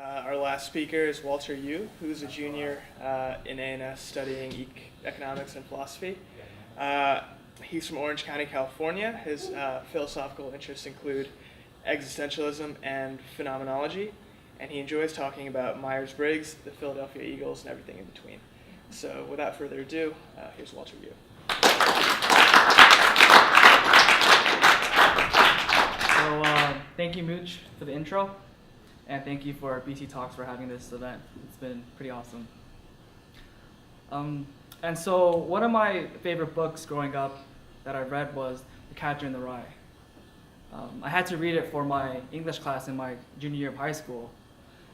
Our last speaker is Walter Yu, who's a junior in A&S studying economics and philosophy. He's from Orange County, California. His philosophical interests include existentialism and phenomenology, and he enjoys talking about Myers-Briggs, the Philadelphia Eagles, and everything in between. So without further ado, here's Walter Yu. So thank you, Mooch, for the intro, and thank you for BCTalks for having this event. It's been pretty awesome. And so one of my favorite books growing up that I read was The Catcher in the Rye. I had to read it for my English class in my junior year of high school.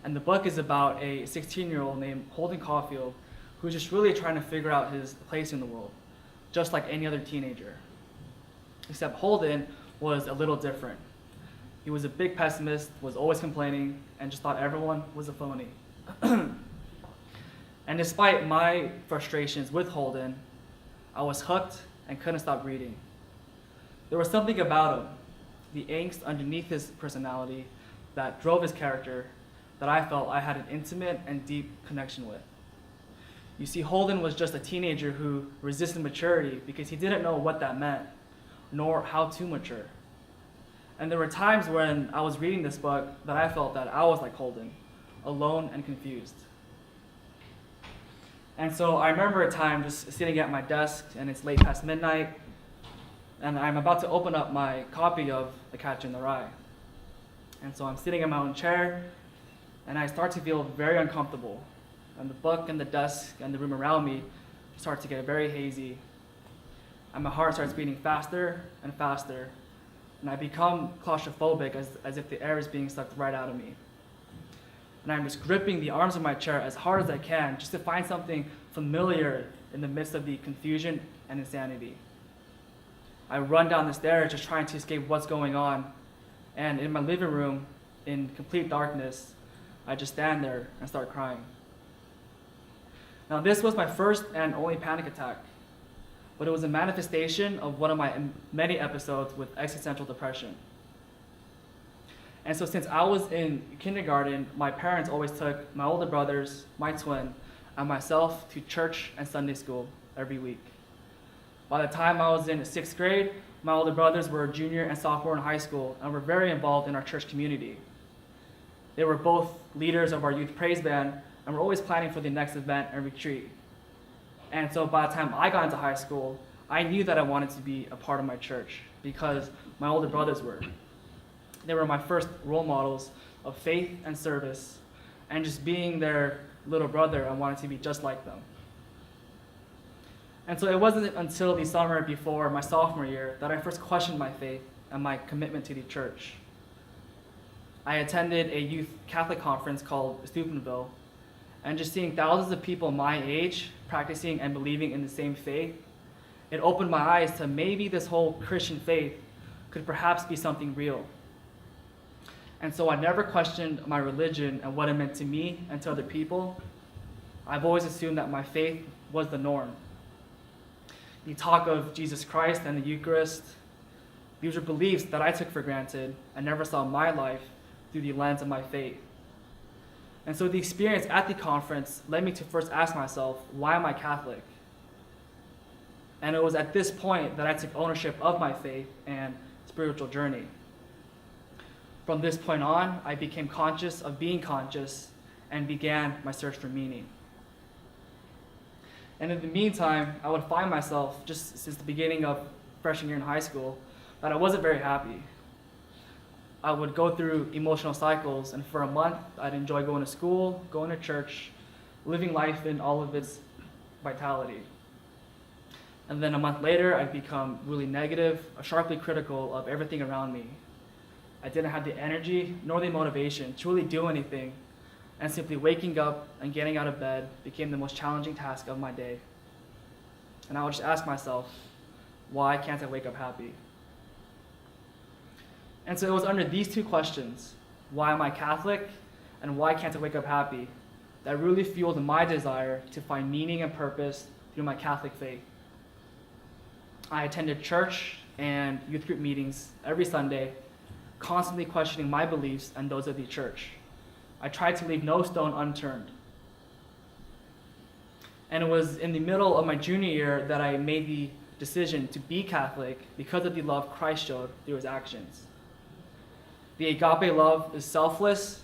And the book is about a 16-year-old named Holden Caulfield who's just really trying to figure out his place in the world, just like any other teenager. Except Holden was a little different. He was a big pessimist, was always complaining, and just thought everyone was a phony. And despite my frustrations with Holden, I was hooked and couldn't stop reading. There was something about him, the angst underneath his personality that drove his character, that I felt I had an intimate and deep connection with. You see, Holden was just a teenager who resisted maturity because he didn't know what that meant, nor how to mature. And there were times when I was reading this book that I felt that I was like Holden, alone and confused. And so I remember a time just sitting at my desk, and it's late past midnight, and I'm about to open up my copy of The Catcher in the Rye. And so I'm sitting in my own chair, and I start to feel very uncomfortable. And the book and the desk and the room around me start to get very hazy. And my heart starts beating faster and faster. And I become claustrophobic as if the air is being sucked right out of me. And I'm just gripping the arms of my chair as hard as I can just to find something familiar in the midst of the confusion and insanity. I run down the stairs just trying to escape what's going on. And in my living room, in complete darkness, I just stand there and start crying. Now, this was my first and only panic attack, but it was a manifestation of one of my many episodes with existential depression. And so since I was in kindergarten, my parents always took my older brothers, my twin, and myself to church and Sunday school every week. By the time I was in 6th grade, my older brothers were junior and sophomore in high school and were very involved in our church community. They were both leaders of our youth praise band and were always planning for the next event and retreat. And so by the time I got into high school, I knew that I wanted to be a part of my church because my older brothers were. They were my first role models of faith and service, and just being their little brother, I wanted to be just like them. And so it wasn't until the summer before my sophomore year that I first questioned my faith and my commitment to the church. I attended a youth Catholic conference called Steubenville, and just seeing thousands of people my age practicing and believing in the same faith, it opened my eyes to maybe this whole Christian faith could perhaps be something real. And so I never questioned my religion and what it meant to me and to other people. I've always assumed that my faith was the norm. You talk of Jesus Christ and the Eucharist. These were beliefs that I took for granted and never saw my life through the lens of my faith. And so the experience at the conference led me to first ask myself, why am I Catholic? And it was at this point that I took ownership of my faith and spiritual journey. From this point on, I became conscious of being conscious and began my search for meaning. And in the meantime, I would find myself, just since the beginning of freshman year in high school, that I wasn't very happy. I would go through emotional cycles, and for a month, I'd enjoy going to school, going to church, living life in all of its vitality. And then a month later, I'd become really negative, sharply critical of everything around me. I didn't have the energy nor the motivation to really do anything, and simply waking up and getting out of bed became the most challenging task of my day. And I would just ask myself, why can't I wake up happy? And so it was under these two questions, why am I Catholic and why can't I wake up happy, that really fueled my desire to find meaning and purpose through my Catholic faith. I attended church and youth group meetings every Sunday, constantly questioning my beliefs and those of the church. I tried to leave no stone unturned. And it was in the middle of my junior year that I made the decision to be Catholic because of the love Christ showed through his actions. The agape love is selfless,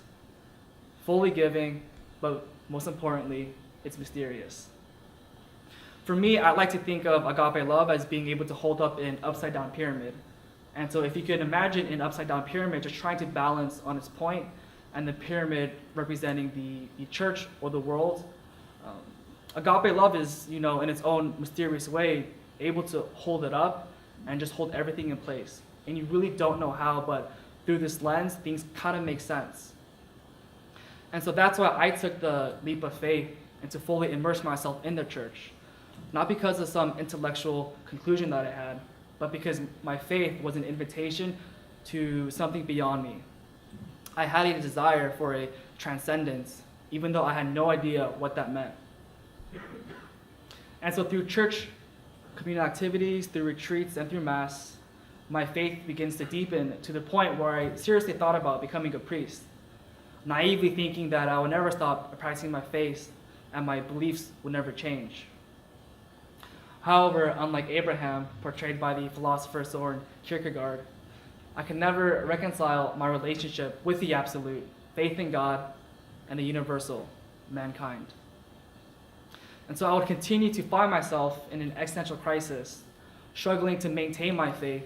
fully giving, but most importantly, it's mysterious. For me, I like to think of agape love as being able to hold up an upside-down pyramid. And so if you can imagine an upside-down pyramid just trying to balance on its point, and the pyramid representing the church or the world, agape love is, in its own mysterious way, able to hold it up and just hold everything in place. And you really don't know how, but through this lens, things kind of make sense. And so that's why I took the leap of faith and to fully immerse myself in the church. Not because of some intellectual conclusion that I had, but because my faith was an invitation to something beyond me. I had a desire for a transcendence, even though I had no idea what that meant. And so through church community activities, through retreats, and through Mass, my faith begins to deepen to the point where I seriously thought about becoming a priest, naively thinking that I would never stop practicing my faith and my beliefs would never change. However, unlike Abraham, portrayed by the philosopher Søren Kierkegaard, I can never reconcile my relationship with the absolute, faith in God, and the universal, mankind. And so I would continue to find myself in an existential crisis, struggling to maintain my faith,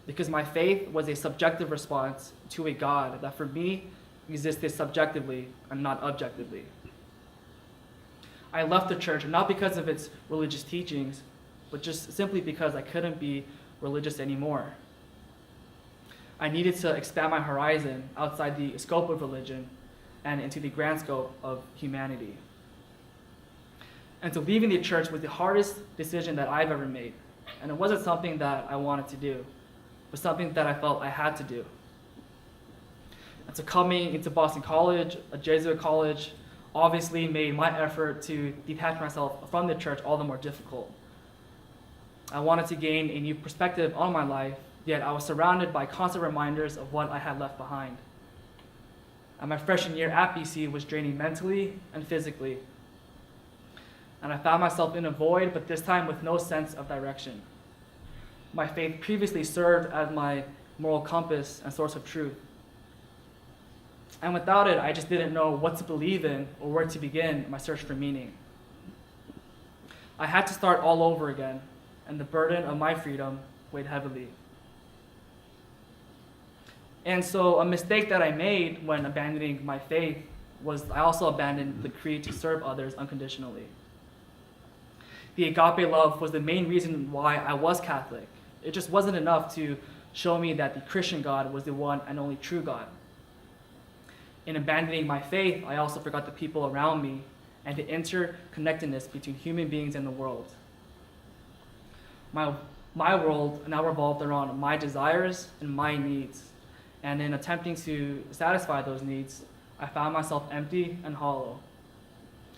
because my faith was a subjective response to a God that for me existed subjectively and not objectively. I left the church not because of its religious teachings, but just simply because I couldn't be religious anymore. I needed to expand my horizon outside the scope of religion and into the grand scope of humanity. And so leaving the church was the hardest decision that I've ever made. And it wasn't something that I wanted to do, but something that I felt I had to do. And so coming into Boston College, a Jesuit college, obviously made my effort to detach myself from the church all the more difficult. I wanted to gain a new perspective on my life, yet I was surrounded by constant reminders of what I had left behind. And my freshman year at BC was draining mentally and physically. And I found myself in a void, but this time with no sense of direction. My faith previously served as my moral compass and source of truth. And without it, I just didn't know what to believe in or where to begin my search for meaning. I had to start all over again, and the burden of my freedom weighed heavily. And so a mistake that I made when abandoning my faith was I also abandoned the creed to serve others unconditionally. The agape love was the main reason why I was Catholic. It just wasn't enough to show me that the Christian God was the one and only true God. In abandoning my faith, I also forgot the people around me and the interconnectedness between human beings and the world. My world now revolved around my desires and my needs. And in attempting to satisfy those needs, I found myself empty and hollow,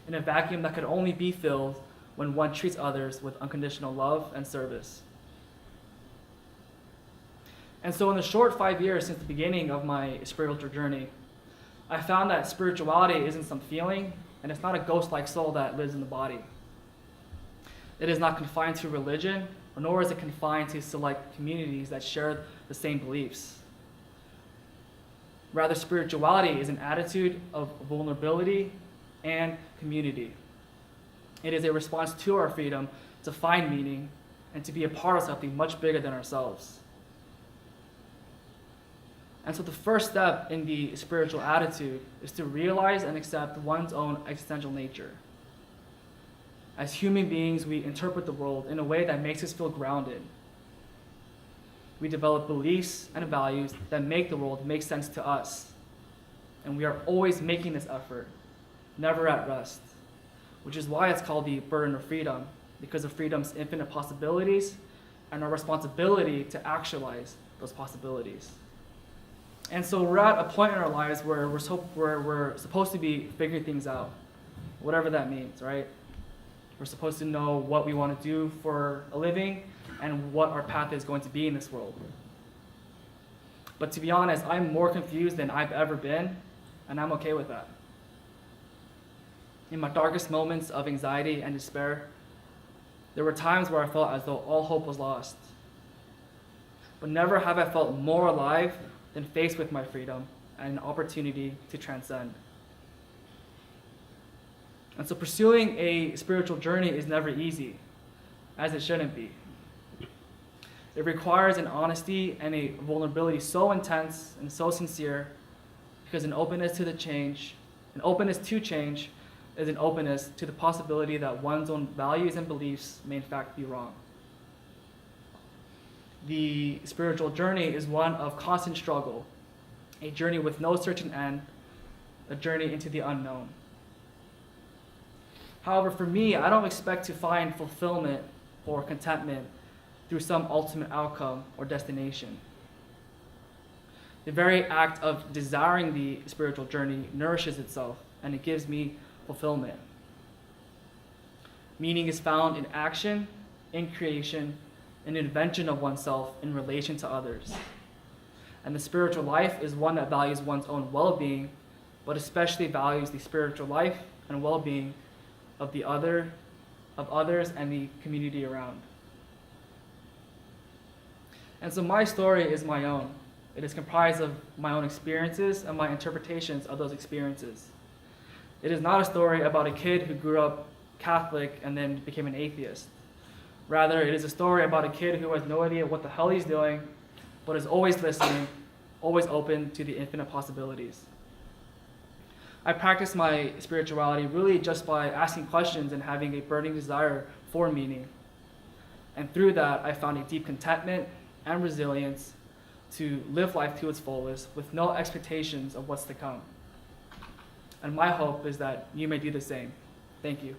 in a vacuum that could only be filled when one treats others with unconditional love and service. And so in the short 5 years since the beginning of my spiritual journey, I found that spirituality isn't some feeling, and it's not a ghost-like soul that lives in the body. It is not confined to religion, nor is it confined to select communities that share the same beliefs. Rather, spirituality is an attitude of vulnerability and community. It is a response to our freedom to find meaning and to be a part of something much bigger than ourselves. And so the first step in the spiritual attitude is to realize and accept one's own existential nature. As human beings, we interpret the world in a way that makes us feel grounded. We develop beliefs and values that make the world make sense to us. And we are always making this effort, never at rest, which is why it's called the burden of freedom, because of freedom's infinite possibilities and our responsibility to actualize those possibilities. And so we're at a point in our lives where we're supposed to be figuring things out, whatever that means, right? We're supposed to know what we want to do for a living and what our path is going to be in this world. But to be honest, I'm more confused than I've ever been, and I'm okay with that. In my darkest moments of anxiety and despair, there were times where I felt as though all hope was lost. But never have I felt more alive than faced with my freedom and an opportunity to transcend. And so pursuing a spiritual journey is never easy, as it shouldn't be. It requires an honesty and a vulnerability so intense and so sincere, because an openness to change is an openness to the possibility that one's own values and beliefs may in fact be wrong. The spiritual journey is one of constant struggle, a journey with no certain end, a journey into the unknown. However, for me, I don't expect to find fulfillment or contentment through some ultimate outcome or destination. The very act of desiring the spiritual journey nourishes itself, and it gives me fulfillment. Meaning is found in action, in creation, in invention of oneself in relation to others. And the spiritual life is one that values one's own well-being, but especially values the spiritual life and well-being of others and the community around. And so my story is my own. It is comprised of my own experiences and my interpretations of those experiences. It is not a story about a kid who grew up Catholic and then became an atheist. Rather, it is a story about a kid who has no idea what the hell he's doing, but is always listening, always open to the infinite possibilities. I practice my spirituality really just by asking questions and having a burning desire for meaning. And through that, I found a deep contentment and resilience to live life to its fullest with no expectations of what's to come. And my hope is that you may do the same. Thank you.